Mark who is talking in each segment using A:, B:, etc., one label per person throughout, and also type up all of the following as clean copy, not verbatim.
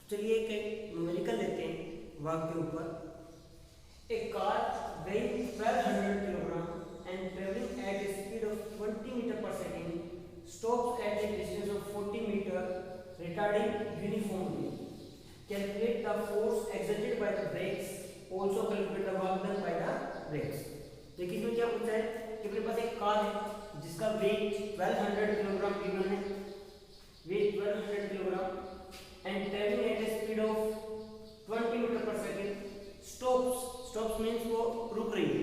A: चलिए एक न्यूमेरिकल लेते हैं वर्क के ऊपर। A car weighing 1200 kilogram and travelling at a speed of 20 metre per second stops at a distance of 40 metre retarding uniformly. Calculate the force exerted by the brakes, also calculate the work done by the brakes. देखिए इसमें क्या पूछा है कि अपने पास एक car है जिसका वेट 1200 किलोग्राम गिवन है, weight 1200 kilogram and traveling at a speed of 20 metre per second stops means वो रुक रही है।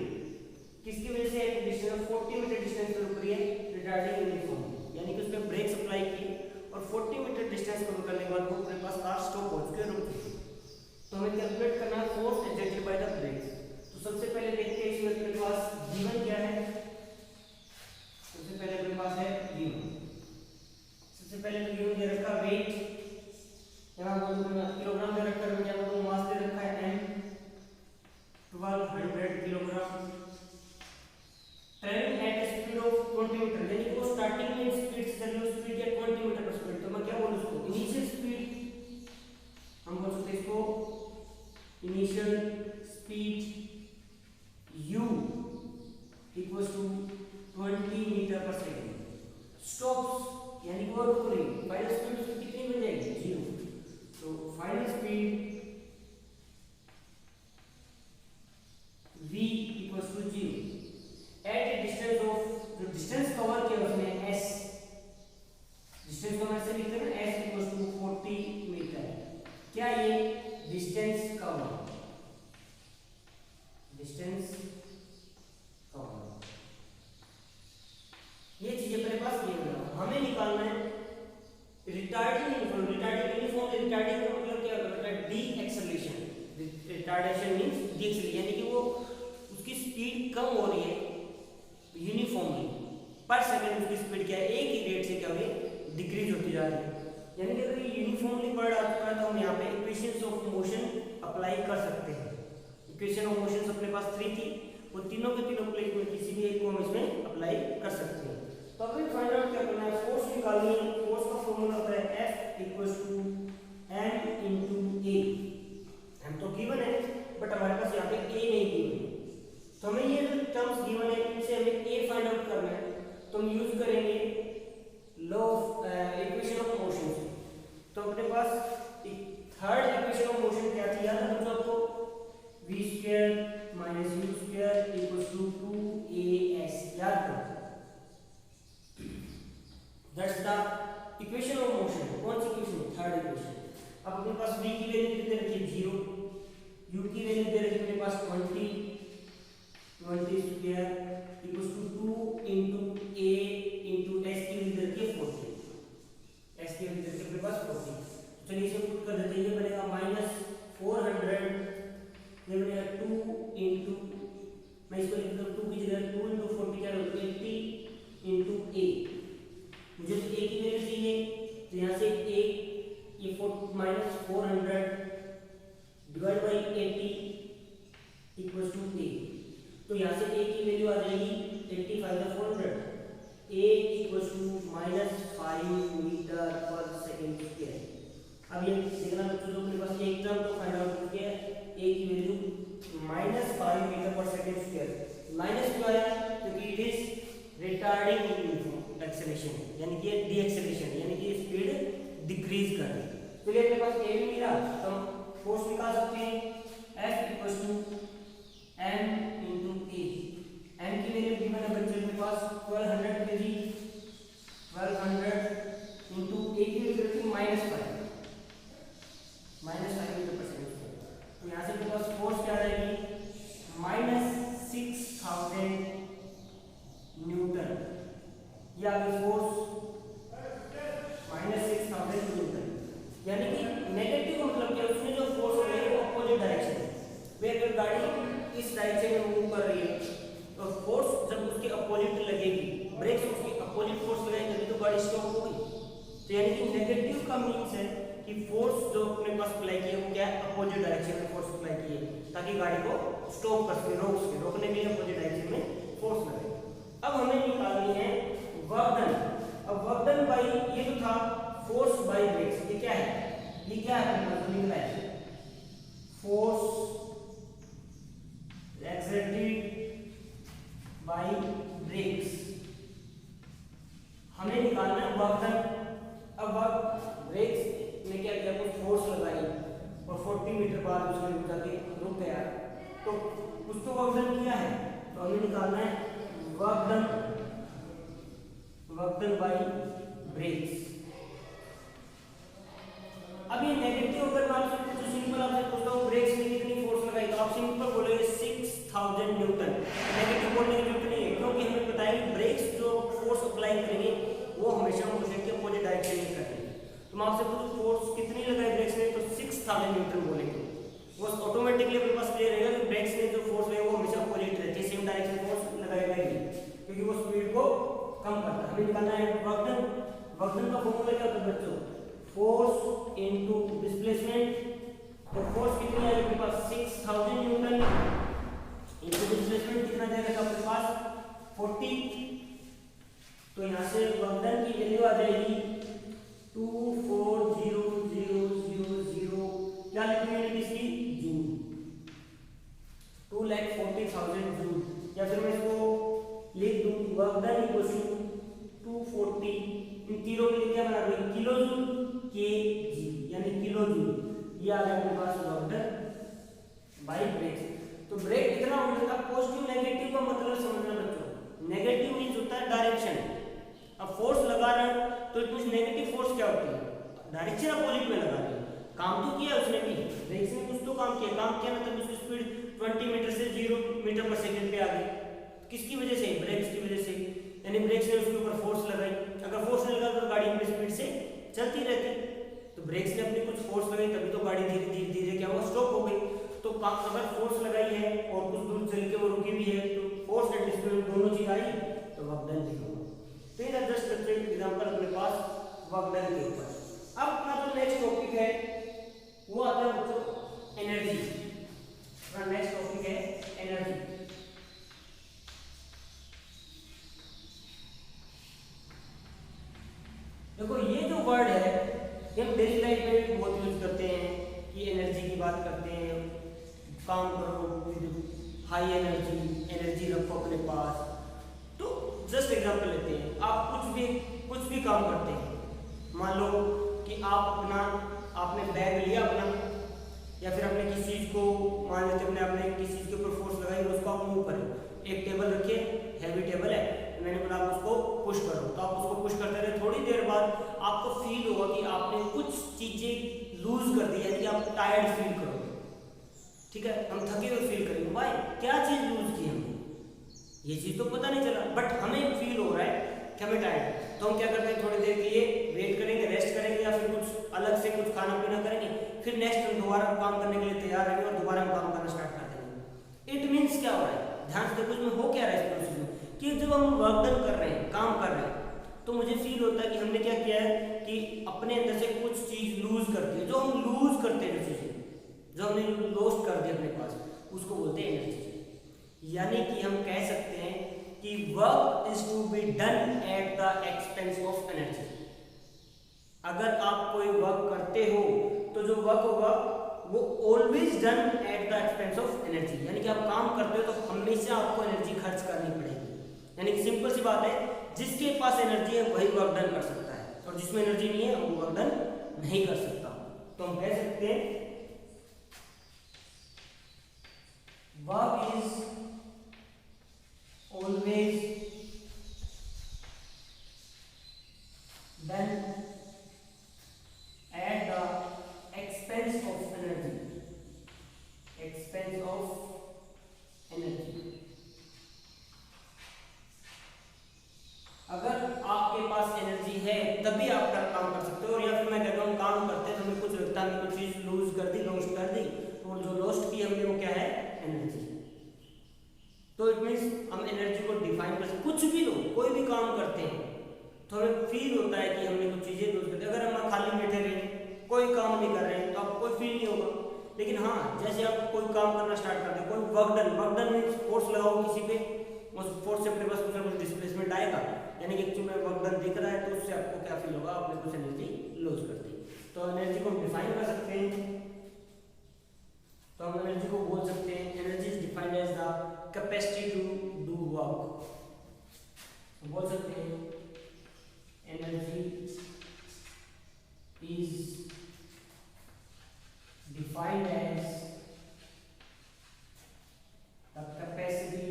A: किसकी वजह से? एक डिस्टेंस ऑफ 40 मीटर डिस्टेंस पर रुक रही है रिटार्डिंग यूनिफॉर्म, यानी कि उसने ब्रेक्स अप्लाई किए और 40 मीटर डिस्टेंस कवर करने के बाद वो अपने पास कार स्टॉप हो चुकी है, रुक चुकी है। तो हमें कैलकुलेट करना है force exerted by the brakes. तो सबसे पहले देखते हैं इसमें अपने पास गिवन क्या है। सबसे पहले अपने पास है गिवन, सबसे पहले तो गिवन दे रखा वेट, यहाँ किलोग्राम दे रखा है, यहाँ पर मास दे रखा है m 1200 kilogram, travelling at a speed of 20 metre, यानी कि वो स्टार्टिंग में स्पीड से चल रही है, स्पीड है 20 मीटर पर सेकंड। तो मैं क्या बोलूं उसको? इनिशियल स्पीड हम बोल सकते हैं इसको initial speed u equals to 20 metre per second. Stops यानी कि वो रुक रही है, फाइनल स्पीड उसकी कितनी बन जाएगी? 0। तो final speed v equals to 0 at a distance of, जो डिस्टेंस कवर किया उसने s, डिस्टेंस को ऐसे लिखते हैं ना, s इक्वल्स टू 40 मीटर। क्या ये डिस्टेंस कवर, डिस्टेंस कवर, ये चीज अपने पास ये होगा। हमें निकालना है retarding uniform. Retarding uniform, retarding का मतलब क्या होता है? D acceleration. Retardation means D acceleration, यानी कि वो उसकी स्पीड कम हो रही है यूनिफॉर्मली, पर सेकंड उसकी स्पीड क्या है? एक ही रेट से क्या हो रही है? डिक्रीज होती जा रही है। यानी कि अगर ये यूनिफॉर्मली बढ़ रहा है तो हम यहाँ पे इक्वेशंस ऑफ मोशन अप्लाई कर सकते हैं। इक्वेशन ऑफ मोशन अपने पास 3 थी, वो तीनों के तीनों प्लेस में किसी भी एक को हम इसमें अप्लाई कर सकते हैं। तो अभी फाइंड आउट क्या करना है? फोर्स निकालनी है। फोर्स का फॉर्मूला होता है F equals to m into a। m तो गिवन है बट हमारे पास यहाँ पे a नहीं गिवन है, तो हमें ये जो टर्म्स गिवन है इनसे हमें a फाइंड आउट करना है। तो हम यूज करेंगे law of equation of motion से। तो अपने पास थर्ड इक्वेशन ऑफ मोशन क्या थी? याद है आपको? v² minus u² equals to 2as। याद करो, that's the equation of motion. कौन सी इक्वेशन? Third equation. अब अपने पास v की वैल्यू कितनी रखी है? 0। u की वैल्यू दे रखी है अपने पास 20 square equals to 2 into a into s की वैल्यू दे रखी है 40। s की वैल्यू दे रखी है अपने पास 40। चलिए इसे पुट कर देते हैं। ये बनेगा -400, ये बनेगा 2 इनटू, मैं इसको लिख दूं 2 की जगह 2 इनटू 40 क्या होगा? 80 इनटू a। मुझे तो a की वैल्यू चाहिए, तो यहाँ से a ये -400 divide by 80 equals to a। तो यहाँ से a की वैल्यू आ जाएगी 85/400, a equals to -5 metre per second square. अब ये देखना बच्चों, तो मेरे पास एक टर्म तो फाइंड आउट करके a की value -5 metre per second square. Minus क्यों आया? क्योंकि it is retarding uniform acceleration, यानी कि डी एक्सेलरेशन, यानी कि स्पीड डिक्रीज कर रही है। तो ये अपने पास a भी मिला, तो हम फोर्स निकाल सकते हैं F equals to m into a। m की वैल्यू गिवन है बच्चों मेरे पास 1200 kg, 1200 इनटू a की वैल्यू रखी -5 मीटर पर सेकंड स्क्वायर। तो यहाँ से मेरे पास फोर्स क्या आ जाएगी? -6000 न्यूटन। ये आ गई फोर्स -6000 न्यूटन, यानी कि नेगेटिव मतलब क्या? उसमें जो फोर्स है वो अपोजिट डायरेक्शन है। वे अगर गाड़ी इस डायरेक्शन में मूव कर रही है तो फोर्स जब उसके अपोजिट लगेगी, ब्रेक उसके अपोजिट फोर्स लगेगी तभी तो गाड़ी स्टॉप होगी। तो यानी कि नेगेटिव का मीन्स है कि फोर्स जो अपने पास अप्लाई किया वो क्या है? अपोजिट डायरेक्शन में फोर्स अप्लाई किए ताकि गाड़ी को स्टॉप कर सके, रोक सके। रोकने के लिए अपोजिट डायरेक्शन में फोर्स लगे। अब हमें निकालनी है वर्क डन। अब वर्क डन बाई ये जो था फोर्स बाई ब्रेक्स, ये क्या है? ये क्या है? लिखा है फोर्स एक्सर्टेड बाय ब्रेक्स, हमें निकालना है वर्क डन। अब वर्क ब्रेक्स ने क्या किया, कुछ फोर्स लगाई और 40 मीटर बाद उसने जाके रुक गया, तो कुछ तो वर्क डन किया है, तो हमें निकालना है वर्क डन बाय ब्रेक्स। अब ये नेगेटिव अगर मैं आपसे पूछूं, सिंपल आपसे पूछता हूँ ब्रेक्स ने कितनी फोर्स लगाई, तो आप सिंपल बोलोगे 6000 न्यूटन। नेगेटिव बोलने की जरूरत नहीं है, क्योंकि हमें पता है कि ब्रेक्स जो फोर्स अप्लाई करेंगे वो हमेशा मोशन के अपोजिट डायरेक्शन में करेंगे। तो मैं आपसे पूछूं फोर्स कितनी लगाई ब्रेक्स ने, तो 6000 न्यूटन बोलेंगे, वो ऑटोमेटिकली अपने पास क्लियर रहेगा कि ब्रेक्स ने जो फोर्स लगाई वो हमेशा अपोजिट रहती है, सेम डायरेक्शन फोर्स लगाएगा ही नहीं, क्योंकि वो स्पीड को कम करता है। हमें निकालना है वर्क डन। वर्क डन का फॉर्मूला क्या होता है बच्चों, फोर्स इनटू डिस्प्लेसमेंट। तो फोर्स कितनी आएगी आपके पास 6000 न्यूटन इनटू डिस्प्लेसमेंट कितना जाएगा आपके पास 40। तो यहां से वर्क डन की वैल्यू आ जाएगी 240,000, क्या लिखेंगे इसकी, जूल, 2,40,000 जूल। या फिर मैं इसको लिख दूं वर्क डन इक्वल टू 240, इन तीनों के लिए क्या बना दूं, किलो जूल के जी, यानी किलो जूल। ये आ गया अपने पास वर्क डन बाय ब्रेक्स। तो ब्रेक कितना होगा, पॉजिटिव नेगेटिव का मतलब समझना बच्चों। नेगेटिव मींस होता है डायरेक्शन, अब फोर्स लगा रहा है तो इट मींस नेगेटिव फोर्स क्या होती है, डायरेक्शन अपोजिट में लगा रहा है। काम तो किया उसने भी, ब्रेक्स ने कुछ तो काम किया मतलब उसकी स्पीड 20 मीटर से 0 मीटर पर सेकंड पे आ गई, किसकी वजह से, ब्रेक्स की वजह से, यानी ब्रेक्स ने उसके ऊपर फोर्स लगाई। अगर फोर्स नहीं लगा तो गाड़ी अपनी स्पीड से चलती रहती, तो ब्रेक्स ने अपनी कुछ फोर्स लगाई तभी तो गाड़ी धीरे धीरे क्या हुआ, स्टॉप हो गई। तो अगर फोर्स लगाई है और कुछ दूर चल के वो रुकी भी है, तो फोर्स एंड डिस्प्लेसमेंट दोनों चीज आई, तो वर्क डन भी होगा। तो ये जस्ट एग्जांपल अपने पास वर्क डन के ऊपर। अब अपना जो नेक्स्ट टॉपिक है वो आता है बच्चों एनर्जी। अपना नेक्स्ट टॉपिक है एनर्जी। देखो ये जो वर्ड है ये हम डेली लाइफ में भी बहुत यूज करते हैं कि एनर्जी की बात करते हैं, काम करो हाई एनर्जी रखो अपने पास। तो जस्ट एग्जांपल लेते हैं, आप कुछ भी काम करते हैं, मान लो कि आपने बैग लिया अपना, या फिर आपने किसी चीज को मान लेते आपने किसी चीज के ऊपर फोर्स लगाई और उसको आप मूव करें। एक टेबल रखिए, हैवी टेबल है, मैंने बोला आप उसको पुश करो, तो आप उसको पुश करते रहे, थोड़ी देर बाद आपको फील होगा कि आपने कुछ चीजें लूज कर दी, यानी कि आप टायर्ड फील करोगे, ठीक है, हम थके हुए फील करेंगे। भाई क्या चीज लूज की हमने, ये चीज तो पता नहीं चला, बट हमें फील हो रहा है कि हमें टायर्ड, तो हम क्या करते हैं, थोड़ी देर के लिए वेट करेंगे, रेस्ट करेंगे, या फिर कुछ अलग से कुछ खाना पीना करेंगे, फिर नेक्स्ट हम दोबारा काम करने के लिए तैयार रहेंगे और दोबारा हम काम करना स्टार्ट कर देंगे। इट मीन्स क्या हो रहा है, ध्यान से देखो इसमें हो क्या रहा है इस प्रोसेस में, कि जब हम वर्क डन कर रहे हैं, काम कर रहे हैं, तो मुझे फील होता है कि हमने क्या किया है कि अपने अंदर से कुछ चीज लूज कर दी है। जो हम लूज करते हैं, जो हमने लॉस्ट कर दिया अपने पास, उसको बोलते हैं एनर्जी। यानी कि हम कह सकते हैं कि work is to be done at the expense of energy. अगर आप कोई वर्क करते हो तो जो वर्क होगा वो always done at the expense of energy, यानी कि आप काम करते हो तो हमेशा आपको एनर्जी खर्च करनी पड़ेगी। यानी कि सिंपल सी बात है, जिसके पास एनर्जी है वही वर्क डन कर सकता है, और जिसमें एनर्जी नहीं है वो वर्क डन नहीं कर सकता। तो हम कह सकते हैं work is always done at the expense of energy, अगर आपके पास एनर्जी है तभी आप काम कर सकते हो। और या फिर मैं कहता हूँ काम करते हैं तो हमें कुछ लगता है, कुछ चीज लूज कर दी, लॉस्ट कर दी, और जो लॉस्ट की हमने वो क्या है, एनर्जी। तो इट मीन्स हम एनर्जी को डिफाइन कर सकते, कुछ भी लो, कोई भी काम करते हैं तो हमें फील होता है कि हमने कुछ चीजें लूज कर दी। अगर हम खाली बैठे रहे, कोई काम नहीं कर रहे हैं, तो आपको कोई फील नहीं होगा। लेकिन हाँ, जैसे आप कोई काम करना स्टार्ट कर दें, कोई वर्क डन मीन्स फोर्स लगाओ किसी पे, उस फोर्स से अपने पास कुछ ना कुछ डिस्प्लेसमेंट आएगा, यानी कि एक्चुअली में वर्क डन दिख रहा है, तो उससे आपको क्या फील होगा, आपने कुछ एनर्जी लूज कर दी। तो एनर्जी को हम डिफाइन कर सकते हैं कैपेसिटी टू डू वर्क। बोल सकते हैं energy is defined as the capacity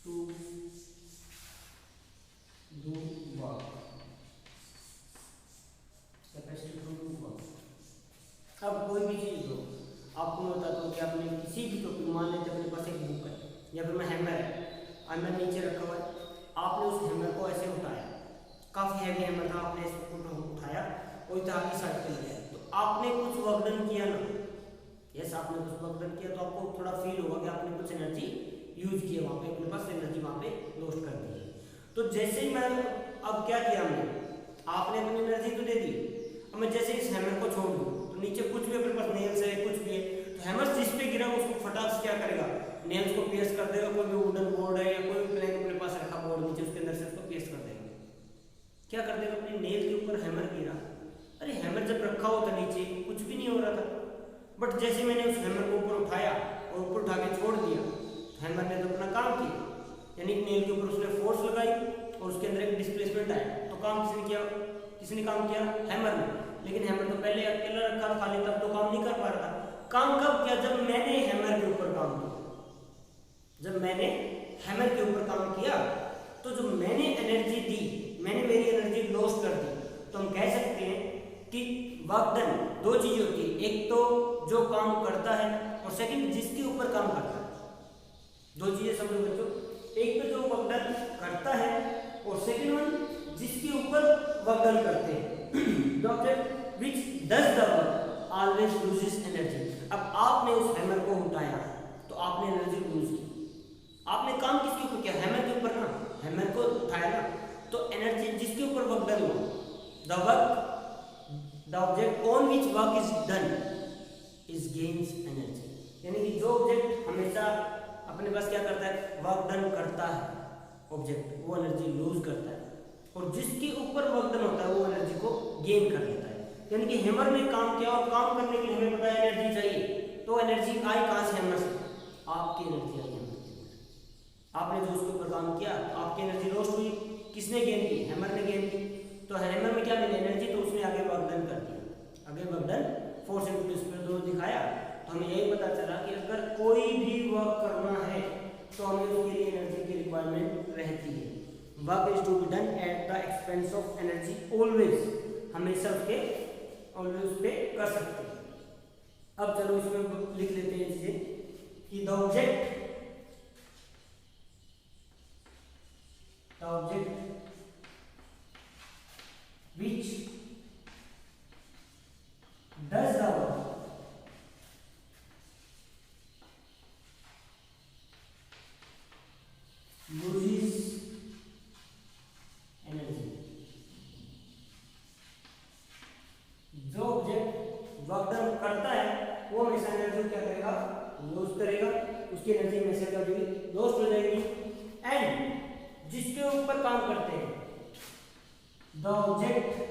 A: to do work. Capacity to do work. अब कोई भी चीज हो, आपको मैं बताता हूँ कि आपने किसी भी टॉपिक, मान लेते अपने पास एक बुक है या फिर मैं हैमर है, हैमर नीचे रखा हुआ है, आपने उस हैमर को ऐसे उठाया, काफी हैवी हैमर था, आपने इसको उठाया और इधर की साइड पे लिया, तो आपने कुछ वर्क डन किया ना। यस, आपने कुछ वर्क डन किया तो आपको थोड़ा फील होगा कि आपने कुछ एनर्जी यूज की है, वहाँ पे अपने पास एनर्जी वहाँ पे लोस्ट कर दी है। तो जैसे ही मैं, अब क्या किया हमने, आपने अपनी एनर्जी तो दे दी, अब मैं जैसे इस हैमर को छोड़ दूँ तो नीचे कुछ भी अपने पास नेल्स है, कुछ भी है, तो हैमर जिस पे गिरा उसको फटाक से क्या करेगा, नेल्स को पियर्स कर देगा। कोई भी वुडन बोर्ड है या कोई भी प्लेन अपने पास रखा बोर्ड नीचे, उसके अंदर से उसको पियर्स कर देगा। क्या कर देगा, अपने नेल के ऊपर हैमर गिरा। अरे हैमर जब रखा हुआ था नीचे कुछ भी नहीं हो रहा था, बट जैसे मैंने उस हैमर को ऊपर उठाया और ऊपर उठा के छोड़ दिया, हैमर ने तो अपना काम किया, यानी नेल के ऊपर उसने फोर्स लगाई और उसके अंदर एक डिस्प्लेसमेंट आया, तो काम किसने किया, किसने काम किया, हैमर ने। लेकिन हैमर तो पहले अकेला रखा था खाली, तब तो काम नहीं कर पा रहा था। काम कब किया, जब मैंने हैमर के ऊपर काम किया। जब मैंने हैमर के ऊपर काम किया तो जो मैंने एनर्जी दी, मैंने मेरी एनर्जी लॉस कर दी, तो हम कह सकते हैं कि वर्क डन दो चीज होती है, एक तो जो काम करता है और सेकंड जिसके ऊपर काम करता है। दो चीजें समझो बच्चों, एक तो जो वर्क डन करता है और सेकंड वन जिसके ऊपर वर्क डन करते हैं। The object which does the work always loses energy। अब आपने उस हैमर को उठाया तो आपने एनर्जी लूज की, आपने काम किसके ऊपर किया, हैमर के ऊपर ना, हैमर को उठाया ना, तो एनर्जी जिसके ऊपर वर्क डन हुआ, the object on which work is done is gains energy. यानी कि जो ऑब्जेक्ट हमेशा अपने पास क्या करता है, वर्क डन करता है ऑब्जेक्ट, वो एनर्जी लूज करता है, और जिसके ऊपर वर्क डन होता है वो एनर्जी को गेन कर लेता है। यानी कि हैमर ने काम किया और काम करने के लिए हमें पता है एनर्जी चाहिए, तो एनर्जी आई कहां से, हैमर से। आपकी एनर्जी आई हैमर से, आपने जो उसके ऊपर काम किया आपकी एनर्जी लॉस्ट हुई, किसने गेन की, हैमर ने गेन की। तो हैमर में क्या मिली, एनर्जी, तो उसने आगे वर्क डन कर दिया, आगे work done, force into displacement दोनों दिखाया। तो हमें यही पता चला कि अगर कोई भी वर्क करना है तो हमें उसके लिए एनर्जी की रिक्वायरमेंट रहती है। Work is to be done at the expense of energy always, हमेशा उसके ऑलवेज पे कर सकते हैं। अब चलो इसमें लिख लेते हैं इसे कि the object which does the work loses energy। जो ऑब्जेक्ट वर्क डन करता है वो हमेशा एनर्जी क्या करेगा, लूज करेगा, उसकी एनर्जी हमेशा क्या होगी, लॉस्ट हो जाएगी। एंड जिसके ऊपर काम करते हैं, the object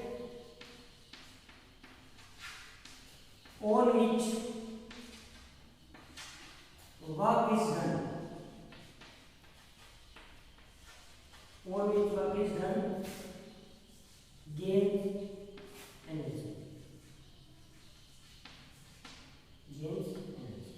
A: on which work is done, on which work is done gain energy, gains energy।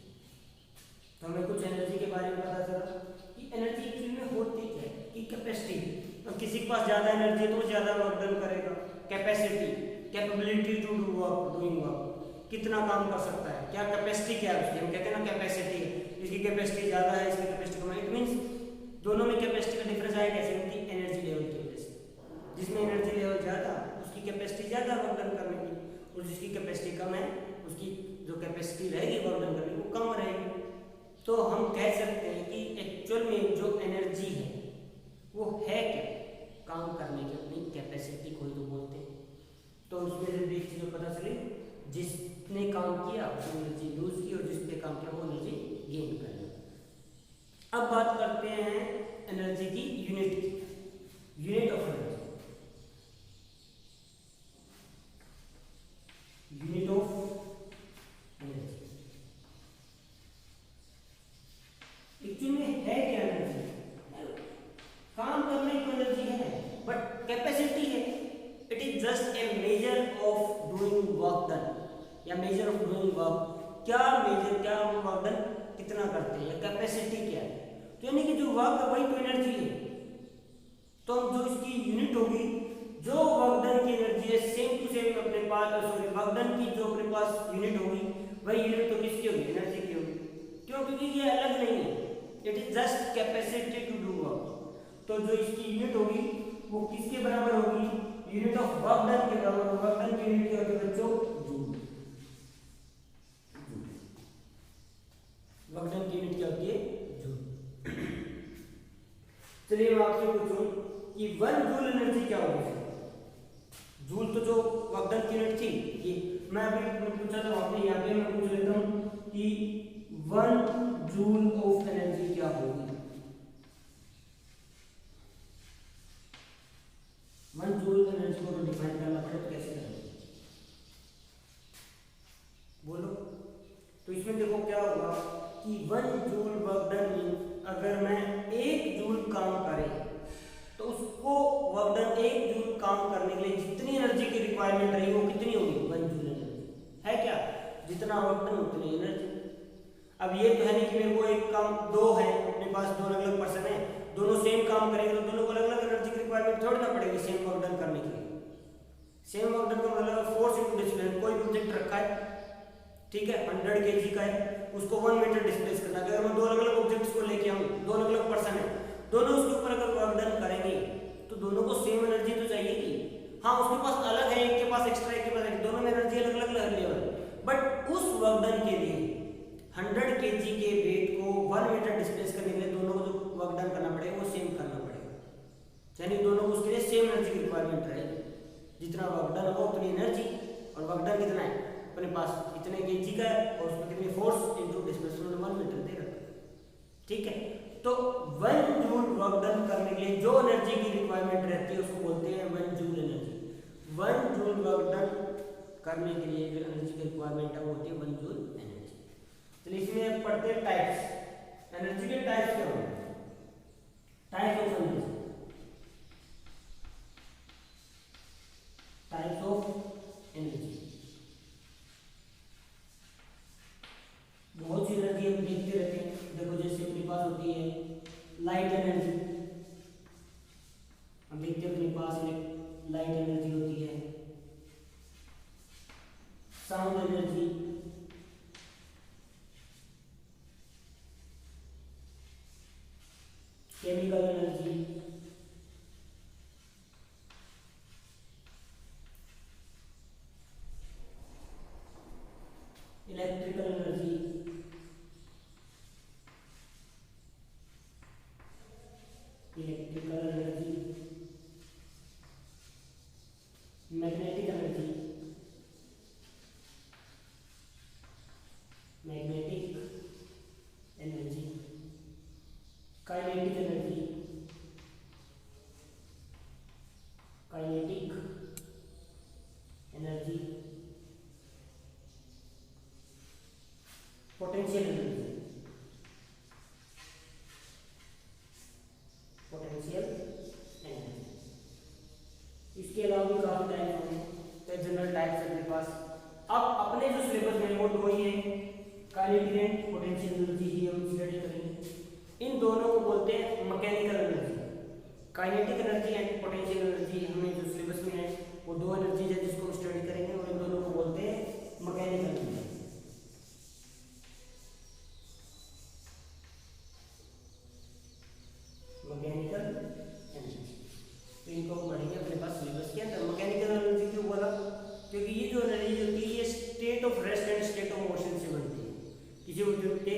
A: तो हमें कुछ एनर्जी के बारे में पता चला कि एनर्जी एक्चुअली में होती क्या है, कि कैपेसिटी। तो किसी के पास ज्यादा एनर्जी है तो ज्यादा वर्क डन करेगा। Capacity, capability to do work, doing work, कितना काम कर सकता है, क्या कैपेसिटी क्या है उसकी, हम कहते हैं ना कैपेसिटी, इसकी कैपेसिटी ज्यादा है, इसकी कैपेसिटी कम है। इट मींस दोनों में कैपेसिटी का डिफरेंस आया कैसे, उनकी एनर्जी लेवल की वजह से। जिसमें एनर्जी लेवल ज्यादा उसकी कैपेसिटी ज्यादा वर्क डन करने की, और जिसकी कैपेसिटी कम है उसकी जो कैपेसिटी रहेगी वर्क डन करने की वो कम रहेगी। तो हम कह सकते हैं कि एक्चुअल में जो एनर्जी है वो है क्या, काम करने की अपनी कैपेसिटी को ही तो बोलते हैं। तो उसमें से एक चीज पता चली, जिसने काम किया उसने एनर्जी लूज की और जिसने काम किया वो एनर्जी गेन कर लिया। अब बात करते हैं एनर्जी की यूनिट की, unit of energy, unit of energy. या मेजर ऑफ डूइंग वर्क, क्या मेजर, क्या वर्क डन कितना करते हैं, या कैपेसिटी क्या है। तो यानी कि जो वर्क है वही तो एनर्जी है। तो जो इसकी यूनिट होगी, जो वर्क डन की एनर्जी है सेम टू सेम अपने पास, सॉरी वर्क डन की जो अपने पास यूनिट होगी वही यूनिट तो किसकी होगी, एनर्जी की होगी। क्यों? क्योंकि ये अलग नहीं है, it is just capacity to do work. तो जो इसकी यूनिट होगी वो किसके बराबर होगी, यूनिट ऑफ वर्क डन के बराबर। वर्क डन की यूनिट क्या होती है बच्चों, जूल। वर्क डन की यूनिट क्या होती है, जूल। चलिए मैं आपसे पूछूं कि 1 जूल एनर्जी क्या होगी। जूल तो जो वर्क डन की यूनिट थी, ये मैं अभी पूछा था वहां पे, यहाँ पे मैं पूछ लेता हूँ कि 1 जूल ऑफ एनर्जी क्या होगी। 1 जूल एनर्जी को डिफाइन करना पड़े तो कैसे करेंगे, बोलो। तो इसमें देखो क्या होगा कि 1 जूल वर्क डन मींस अगर मैं 1 जूल काम करे तो उसको वर्क डन 1 जूल काम करने के लिए जितनी एनर्जी की रिक्वायरमेंट रही वो कितनी होगी, 1 जूल एनर्जी है क्या, जितना वर्क डन उतनी एनर्जी। अब ये तो है नहीं कि मेरे को एक काम, दो है अपने पास, दो अलग अलग पर्सन है, दोनों सेम काम करेंगे तो दोनों को अलग अलग एनर्जी की रिक्वायरमेंट थोड़ी ना पड़ेगी सेम वर्क डन करने के लिए। सेम वर्क डन का मतलब फोर्स इनटू डिस्प्लेसमेंट। कोई प्रोजेक्ट रखा है, ठीक है, 100 kg का है, उसको 1 मीटर डिस्प्लेस करना है। अगर मैं दो अलग अलग ऑब्जेक्ट्स को लेके आऊँ, दो अलग अलग पर्सन है, दोनों उसके ऊपर अगर वर्क डन करेंगे तो दोनों को सेम एनर्जी तो चाहिए कि हाँ, उसके पास अलग है, एक के पास एक्स्ट्रा, एक के पास है, दोनों में एनर्जी अलग अलग लेवल, बट उस वर्क डन के लिए 100 kg के वेट को 1 मीटर डिस्प्लेस करने के लिए दोनों को जो वर्क डन करना पड़ेगा वो सेम करना पड़ेगा, यानी दोनों को उसके लिए सेम एनर्जी की रिक्वायरमेंट रहेगी। जितना वर्क डन होगा उतनी एनर्जी, और वर्क डन कितना है अपने पास, इतने kg का है, और उसमें कितनी फोर्स इनटू डिस्प्लेसमेंट 1 मीटर दे रखा है, ठीक है। तो 1 जूल वर्क डन करने के लिए जो एनर्जी की रिक्वायरमेंट रहती है उसको बोलते हैं 1 joule energy. 1 joule work done करने के लिए जो एनर्जी की रिक्वायरमेंट है वो होती है 1 जूल एनर्जी। चलिए इसमें पढ़ते हैं टाइप्स। एनर्जी के टाइप्स क्या होंगे, types of energy, types of energy. बहुत सी एनर्जी हम देखते रहते हैं, देखो जैसे अपने पास होती है लाइट एनर्जी, हम देखते हैं अपने पास एक लाइट एनर्जी होती है, sound energy, chemical energy, electrical energy, electrical energy, magnetic energy, magnetic energy, kinetic energy, kinetic energy, potential energy, potential energy. इसके अलावा भी काफी टाइप होंगे, तो जनरल टाइप्स है मेरे पास। अब अपने जो सिलेबस में वो दो ही है, काइनेटिक एंड पोटेंशियल एनर्जी ही हम स्टडी करेंगे। इन दोनों को बोलते हैं mechanical energy. Kinetic energy and potential energy हमें जो सिलेबस में है वो दो एनर्जी है जिसको हम स्टडी करेंगे, और इन दोनों को बोलते हैं मैकेनिकल एनर्जी। मैकेनिकल एनर्जी तो इनको पढ़ेंगे अपने पास सिलेबस के अंदर। मैकेनिकल एनर्जी क्यों बोला, क्योंकि ये जो एनर्जी होती है ये state of rest and state of motion से बनती है। किसी ऑब्जेक्ट के